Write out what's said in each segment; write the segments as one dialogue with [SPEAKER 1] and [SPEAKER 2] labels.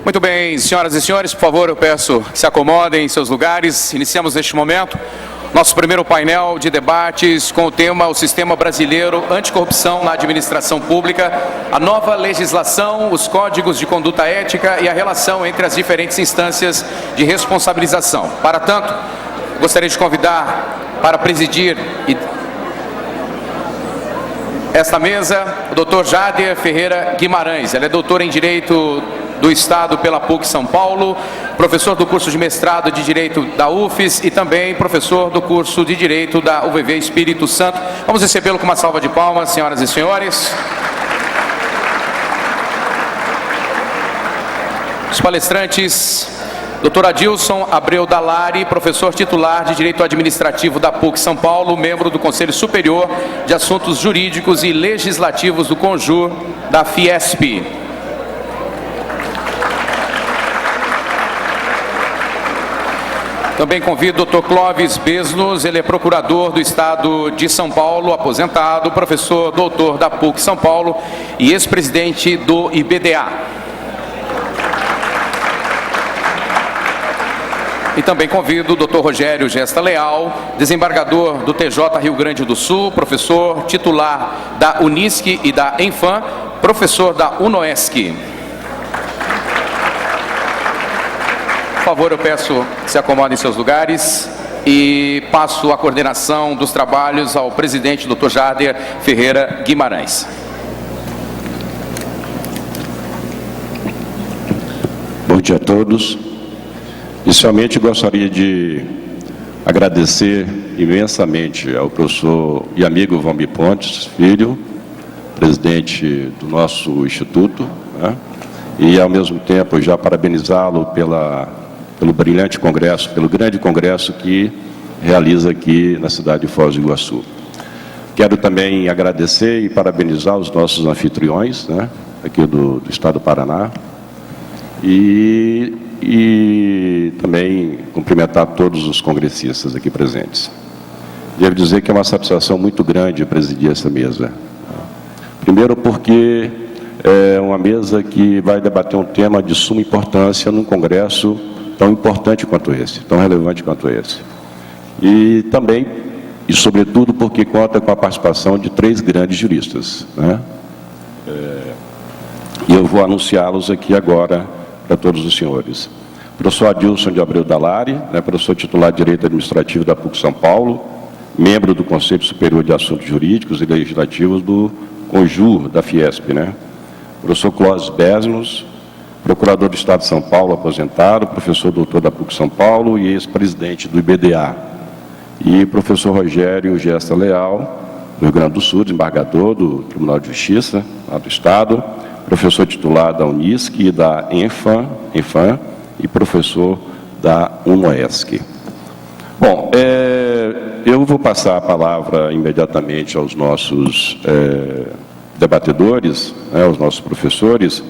[SPEAKER 1] Muito bem, senhoras e senhores, por favor, eu peço que se acomodem em seus lugares. Iniciamos neste momento nosso primeiro painel de debates com o tema O Sistema Brasileiro Anticorrupção na Administração Pública, a nova legislação, os códigos de conduta ética e a relação entre as diferentes instâncias de responsabilização. Para tanto, gostaria de convidar para presidir esta mesa o Dr. Jader Ferreira Guimarães. Ele é doutor em Direito do Estado pela PUC São Paulo, professor do curso de mestrado de Direito da UFES e também professor do curso de Direito da UVV Espírito Santo. Vamos recebê-lo com uma salva de palmas, senhoras e senhores. Os palestrantes: Dr. Adilson Abreu Dallari, professor titular de Direito Administrativo da PUC São Paulo, membro do Conselho Superior de Assuntos Jurídicos e Legislativos do CONJUR da Fiesp. Também convido o Dr. Clóvis Besnos, ele é procurador do Estado de São Paulo, aposentado, professor doutor da PUC São Paulo e ex-presidente do IBDA. E também convido o Dr. Rogério Gesta Leal, desembargador do TJ Rio Grande do Sul, professor titular da Unisc e da Enfam, professor da Unoesc. Por favor, eu peço que se acomodem em seus lugares e passo a coordenação dos trabalhos ao presidente, Dr. Jader Ferreira Guimarães.
[SPEAKER 2] Bom dia a todos. Inicialmente, gostaria de agradecer imensamente ao professor e amigo Valmir Pontes Filho, presidente do nosso instituto, né? E, ao mesmo tempo, já parabenizá-lo pelo brilhante congresso, pelo grande congresso que realiza aqui na cidade de Foz do Iguaçu. Quero também agradecer e parabenizar os nossos anfitriões, né, aqui do Estado do Paraná, e também cumprimentar todos os congressistas aqui presentes. Devo dizer que é uma satisfação muito grande presidir essa mesa. Primeiro porque é uma mesa que vai debater um tema de suma importância num congresso tão importante quanto esse, tão relevante quanto esse. E também, e sobretudo, porque conta com a participação de 3 grandes juristas, né? E eu vou anunciá-los aqui agora para todos os senhores. Professor Adilson de Abreu Dallari, né, professor titular de Direito Administrativo da PUC São Paulo, membro do Conselho Superior de Assuntos Jurídicos e Legislativos do CONJUR da Fiesp, né? Professor Clóvis Besnos, procurador do Estado de São Paulo, aposentado, professor doutor da PUC São Paulo e ex-presidente do IBDA. E professor Rogério Gesta Leal, do Rio Grande do Sul, desembargador do Tribunal de Justiça, lá do Estado, professor titular da Unisc e da Enfam e professor da Unoesc. Bom, eu vou passar a palavra imediatamente aos nossos debatedores, né, aos nossos professores,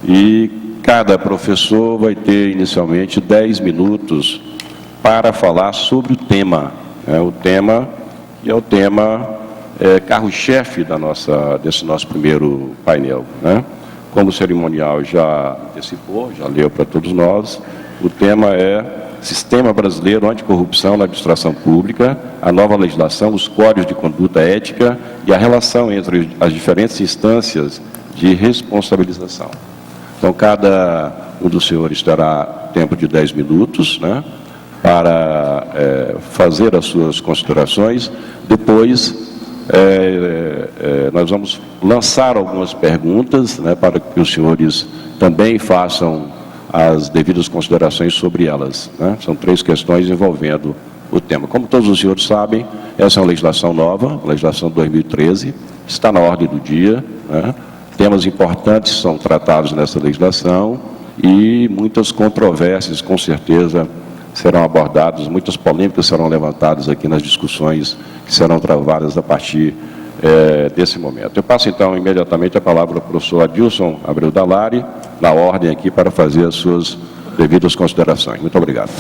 [SPEAKER 2] e cada professor vai ter inicialmente 10 minutos para falar sobre o tema, o tema que é o tema carro-chefe desse nosso primeiro painel, né? Como o cerimonial já antecipou, já leu para todos nós, o tema é Sistema Brasileiro Anticorrupção na Administração Pública, a nova legislação, os códigos de conduta ética e a relação entre as diferentes instâncias de responsabilização. Então, cada um dos senhores terá tempo de 10 minutos, né, para fazer as suas considerações. Depois, nós vamos lançar algumas perguntas, né, para que os senhores também façam as devidas considerações sobre elas, né? São 3 questões envolvendo o tema. Como todos os senhores sabem, essa é uma legislação nova, a legislação de 2013, está na ordem do dia, né? Temas importantes são tratados nessa legislação e muitas controvérsias, com certeza, serão abordadas, muitas polêmicas serão levantadas aqui nas discussões que serão travadas a partir desse momento. Eu passo, então, imediatamente a palavra ao professor Adilson Abreu Dallari, na ordem aqui, para fazer as suas devidas considerações. Muito obrigado.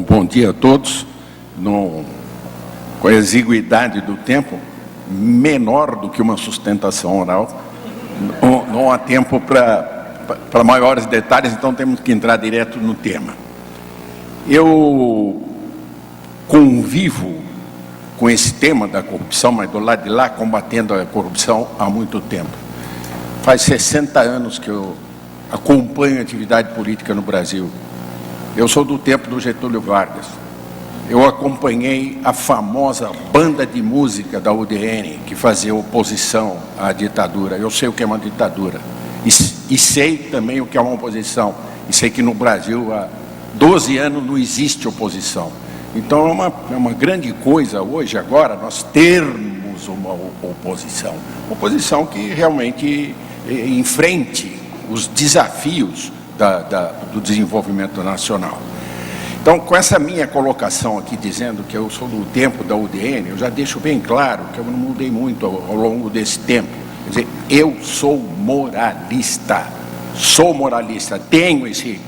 [SPEAKER 3] Bom dia a todos. Com a exiguidade do tempo, menor do que uma sustentação oral, não há tempo para maiores detalhes, então temos que entrar direto no tema. Eu convivo com esse tema da corrupção, mas do lado de lá, combatendo a corrupção há muito tempo. Faz 60 anos que eu acompanho a atividade política no Brasil. Eu sou do tempo do Getúlio Vargas. Eu acompanhei a famosa banda de música da UDN, que fazia oposição à ditadura. Eu sei o que é uma ditadura. E sei também o que é uma oposição. E sei que no Brasil há 12 anos não existe oposição. Então é uma grande coisa hoje, agora, nós termos uma oposição. Uma oposição que realmente enfrente os desafios do desenvolvimento nacional. Então, com essa minha colocação aqui, dizendo que eu sou do tempo da UDN, eu já deixo bem claro que eu não mudei muito ao longo desse tempo. Quer dizer, eu sou moralista, tenho esse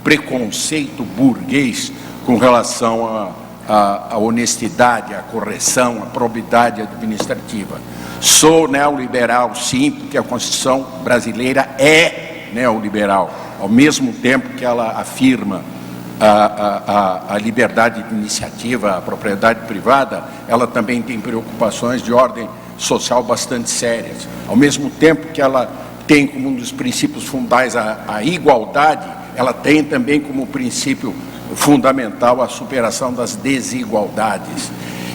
[SPEAKER 3] preconceito burguês com relação à honestidade, à correção, à probidade administrativa. Sou neoliberal, sim, porque a Constituição brasileira é neoliberal, ao mesmo tempo que ela afirma a liberdade de iniciativa, a propriedade privada, ela também tem preocupações de ordem social bastante sérias. Ao mesmo tempo que ela tem como um dos princípios fundais a igualdade, ela tem também como princípio fundamental a superação das desigualdades.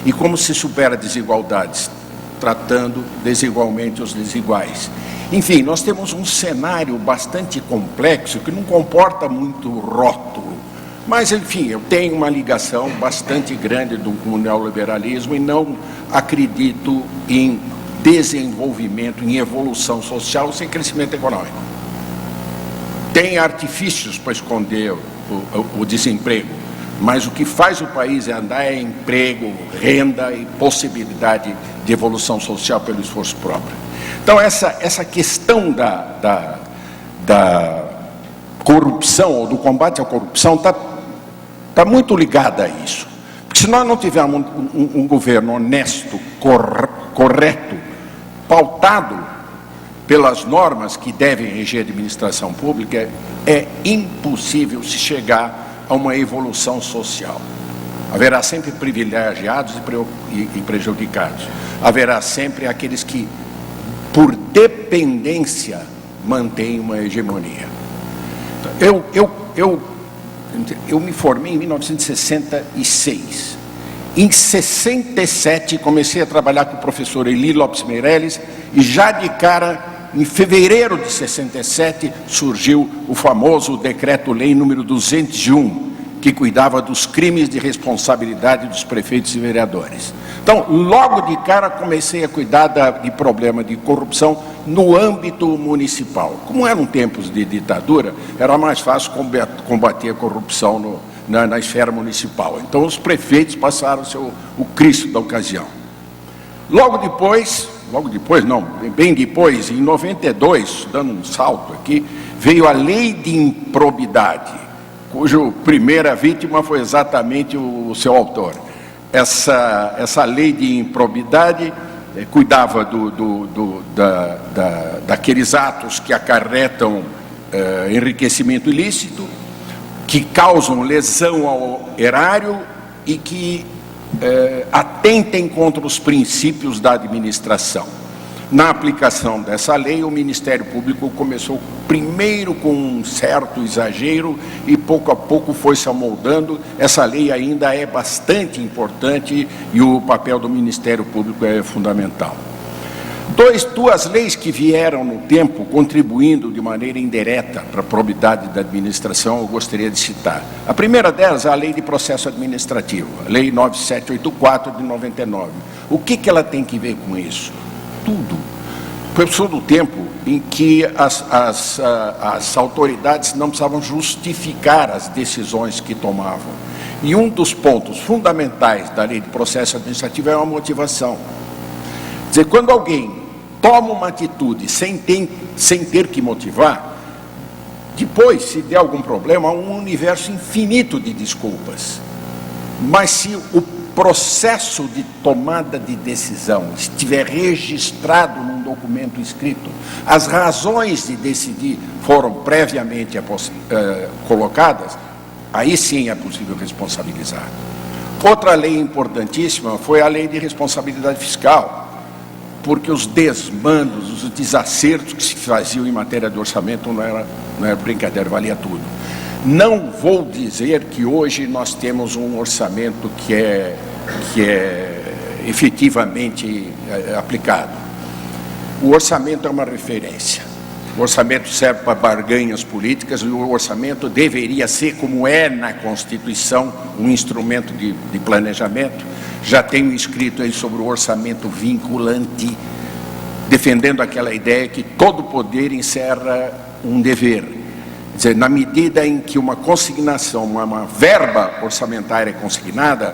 [SPEAKER 3] E como se supera desigualdades? Tratando desigualmente os desiguais. Enfim, nós temos um cenário bastante complexo que não comporta muito rótulo. Mas, enfim, eu tenho uma ligação bastante grande com o neoliberalismo e não acredito em desenvolvimento, em evolução social sem crescimento econômico. Tem artifícios para esconder o desemprego, mas o que faz o país andar é emprego, renda e possibilidade de evolução social pelo esforço próprio. Então, essa questão da corrupção, ou do combate à corrupção, está muito ligada a isso. Porque se nós não tivermos um governo honesto, correto, pautado pelas normas que devem reger a administração pública, é impossível se chegar a uma evolução social. Haverá sempre privilegiados e prejudicados. Haverá sempre aqueles que, por dependência, mantêm uma hegemonia. Eu me formei em 1966. Em 67, comecei a trabalhar com o professor Eli Lopes Meirelles e já de cara, em fevereiro de 67, surgiu o famoso Decreto-Lei número 201, que cuidava dos crimes de responsabilidade dos prefeitos e vereadores. Então, logo de cara, comecei a cuidar de problema de corrupção no âmbito municipal. Como eram tempos de ditadura, era mais fácil combater a corrupção na esfera municipal. Então, os prefeitos passaram a ser o Cristo da ocasião. Bem depois, em 92, dando um salto aqui, veio a Lei de Improbidade, cuja primeira vítima foi exatamente o seu autor. Essa lei de improbidade cuidava daqueles atos que acarretam enriquecimento ilícito, que causam lesão ao erário e que atentem contra os princípios da administração. Na aplicação dessa lei, o Ministério Público começou primeiro com um certo exagero e pouco a pouco foi se amoldando. Essa lei ainda é bastante importante e o papel do Ministério Público é fundamental. Duas leis que vieram no tempo contribuindo de maneira indireta para a probidade da administração, eu gostaria de citar. A primeira delas é a Lei de Processo Administrativo, a Lei 9784 de 99. O que ela tem que ver com isso? Tudo. Eu sou do tempo em que as autoridades não precisavam justificar as decisões que tomavam. E um dos pontos fundamentais da Lei de Processo Administrativo é uma motivação. Quer dizer, quando alguém toma uma atitude sem ter que motivar, depois, se der algum problema, há um universo infinito de desculpas. Mas se processo de tomada de decisão estiver registrado num documento escrito, as razões de decidir foram previamente colocadas, aí sim é possível responsabilizar. Outra lei importantíssima foi a lei de responsabilidade fiscal, porque os desmandos, os desacertos que se faziam em matéria de orçamento não era brincadeira, valia tudo. Não vou dizer que hoje nós temos um orçamento que é efetivamente aplicado. O orçamento é uma referência. O orçamento serve para barganhas políticas e o orçamento deveria ser, como é na Constituição, um instrumento de planejamento. Já tenho escrito aí sobre o orçamento vinculante, defendendo aquela ideia que todo poder encerra um dever. Quer dizer, na medida em que uma consignação, uma verba orçamentária é consignada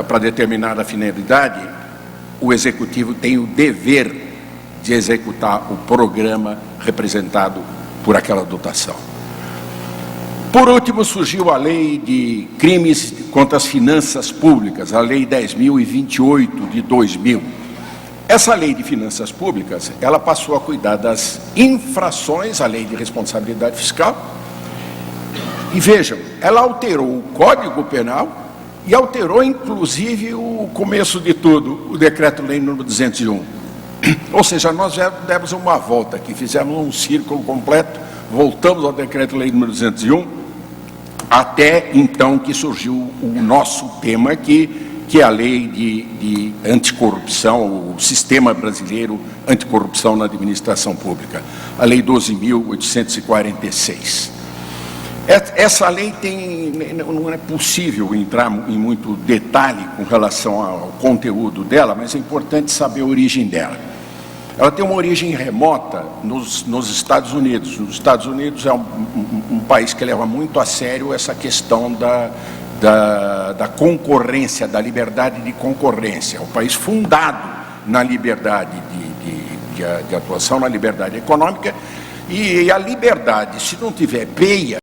[SPEAKER 3] para determinada finalidade, o Executivo tem o dever de executar o programa representado por aquela dotação. Por último, surgiu a lei de crimes contra as finanças públicas, a lei 10.028 de 2000. Essa lei de finanças públicas, ela passou a cuidar das infrações à lei de responsabilidade fiscal. E vejam, ela alterou o Código Penal e alterou, inclusive, o começo de tudo, o Decreto-Lei número 201. Ou seja, nós já demos uma volta aqui, fizemos um círculo completo, voltamos ao Decreto-Lei número 201, até então que surgiu o nosso tema aqui, que é a lei de anticorrupção, o sistema brasileiro anticorrupção na administração pública, a lei 12.846. Essa lei não é possível entrar em muito detalhe com relação ao conteúdo dela, mas é importante saber a origem dela. Ela tem uma origem remota nos Estados Unidos. Os Estados Unidos é um país que leva muito a sério essa questão da concorrência, da liberdade de concorrência. É um país fundado na liberdade de atuação, na liberdade econômica, e a liberdade, se não tiver peia,